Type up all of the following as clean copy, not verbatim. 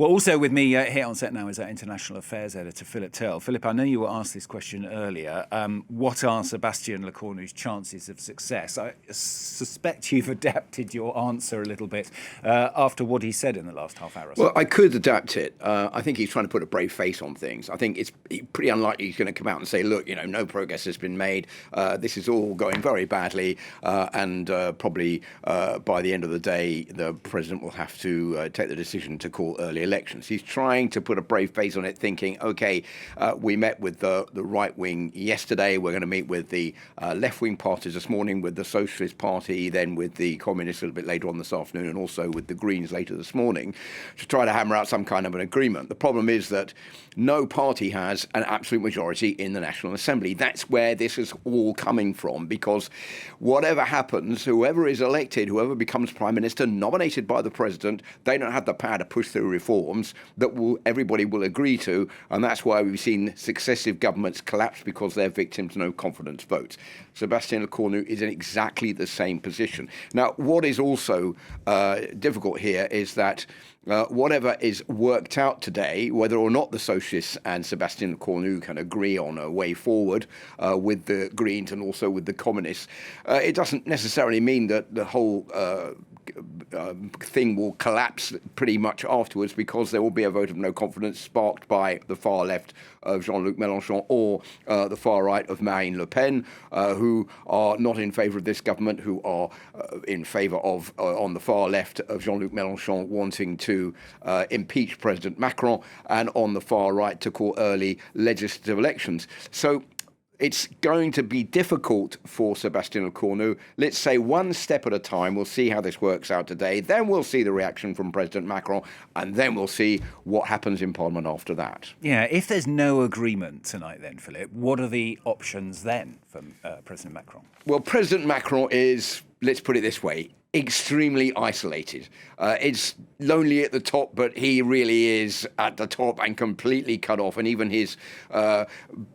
Well, also with me here on set now is our international affairs editor, Philip Turle. Philip, I know you were asked this question earlier. What are Sébastien Lecornu's chances of success? I suspect you've adapted your answer a little bit after what he said in the last half hour or so. Well, I could adapt it. I think he's trying to put a brave face on things. I think it's pretty unlikely he's going to come out and say, look, no progress has been made. This is all going very badly. And probably by the end of the day, the president will have to take the decision to call early elections. He's trying to put a brave face on it, thinking, OK, we met with the right wing yesterday. We're going to meet with the left wing parties this morning, with the Socialist Party, then with the Communists a little bit later on this afternoon, and also with the Greens later this morning, to try to hammer out some kind of an agreement. The problem is that no party has an absolute majority in the National Assembly. That's where this is all coming from, because whatever happens, whoever is elected, whoever becomes prime minister, nominated by the president, they don't have the power to push through reforms that everybody will agree to, and that's why we've seen successive governments collapse, because they're victims to no confidence votes. Sébastien Lecornu is in exactly the same position. Now, what is also difficult here is that whatever is worked out today, whether or not the Socialists and Sébastien Lecornu can agree on a way forward with the Greens and also with the Communists, it doesn't necessarily mean that the whole thing will collapse pretty much afterwards, because there will be a vote of no confidence sparked by the far left of Jean-Luc Mélenchon or the far right of Marine Le Pen, who are not in favour of this government, who are in favour of, on the far left of Jean-Luc Mélenchon, wanting to impeach President Macron, and on the far right to call early legislative elections. So it's going to be difficult for Sébastien Lecornu. Let's say one step at a time. We'll see how this works out today. Then we'll see the reaction from President Macron, and then we'll see what happens in Parliament after that. Yeah, if there's no agreement tonight then, Philip, what are the options then for President Macron? Well, President Macron is, let's put it this way, extremely isolated. It's lonely at the top, but he really is at the top and completely cut off. And even his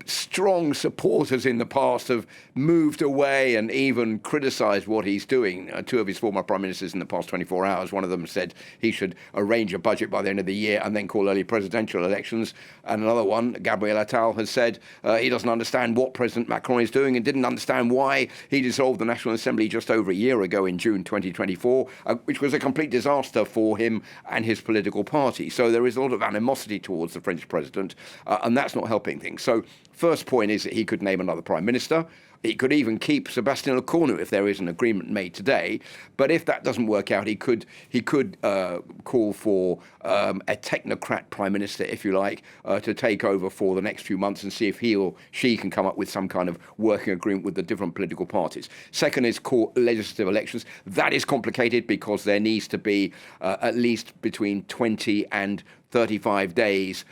strong supporters in the past have moved away and even criticised what he's doing. Two of his former prime ministers in the past 24 hours, one of them said he should arrange a budget by the end of the year and then call early presidential elections. And another one, Gabriel Attal, has said he doesn't understand what President Macron is doing and didn't understand why he dissolved the National Assembly just over a year ago in June 2024, which was a complete disaster for him and his political party. So there is a lot of animosity towards the French president, and that's not helping things. So first point is that he could name another prime minister. He could even keep Sébastien Lecornu if there is an agreement made today. But if that doesn't work out, he could call for a technocrat prime minister, if you like, to take over for the next few months and see if he or she can come up with some kind of working agreement with the different political parties. Second is call legislative elections. That is complicated because there needs to be at least between 20 and 35 days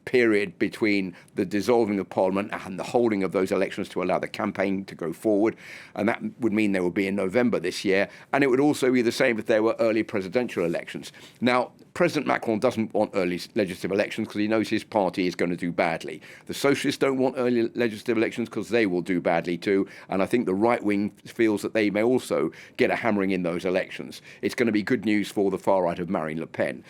period between the dissolving of Parliament and the holding of those elections to allow the campaign to go forward. And that would mean they would be in November this year. And it would also be the same if there were early presidential elections. Now, President Macron doesn't want early legislative elections because he knows his party is going to do badly. The Socialists don't want early legislative elections because they will do badly too. And I think the right wing feels that they may also get a hammering in those elections. It's going to be good news for the far right of Marine Le Pen.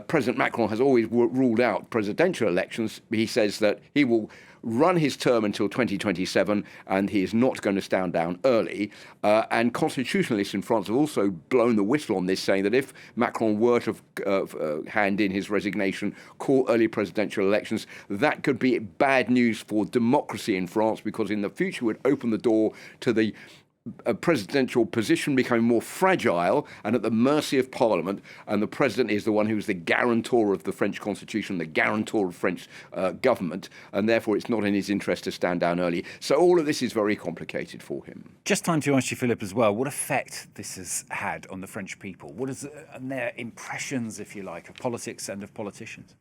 President Macron has always ruled out presidential elections. He says that he will run his term until 2027, and he is not going to stand down early. And constitutionalists in France have also blown the whistle on this, saying that if Macron were to hand in his resignation, call early presidential elections, that could be bad news for democracy in France, because in the future would open the door to the presidential position becoming more fragile and at the mercy of Parliament, and the president is the one who's the guarantor of the French constitution, the guarantor of French government, and therefore it's not in his interest to stand down early. So all of this is very complicated for him. Just time to ask you, Philip, as well, what effect this has had on the French people? What is their impressions, if you like, of politics and of politicians?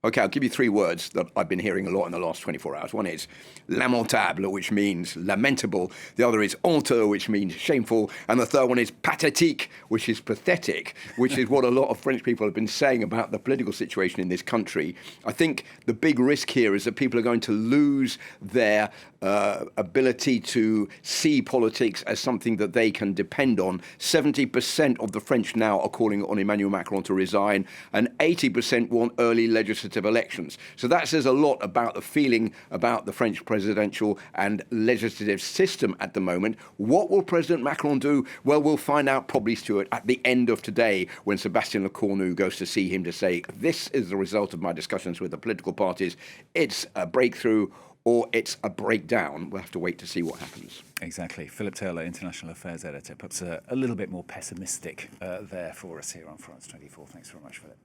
Okay, I'll give you three words that I've been hearing a lot in the last 24 hours. One is lamentable, which means lamentable. The other is honteux, which means shameful. And the third one is pathétique, which is pathetic, which is what a lot of French people have been saying about the political situation in this country. I think the big risk here is that people are going to lose their ability to see politics as something that they can depend on. 70% of the French now are calling on Emmanuel Macron to resign, and 80% want early legislative elections. So that says a lot about the feeling about the French presidential and legislative system at the moment. What will President Macron do? Well, we'll find out probably, Stuart, at the end of today when Sebastian Lecornu goes to see him to say, this is the result of my discussions with the political parties. It's a breakthrough or it's a breakdown. We'll have to wait to see what happens. Exactly. Philip Turle, International Affairs Editor, puts a little bit more pessimistic there for us here on France 24. Thanks very much, Philip.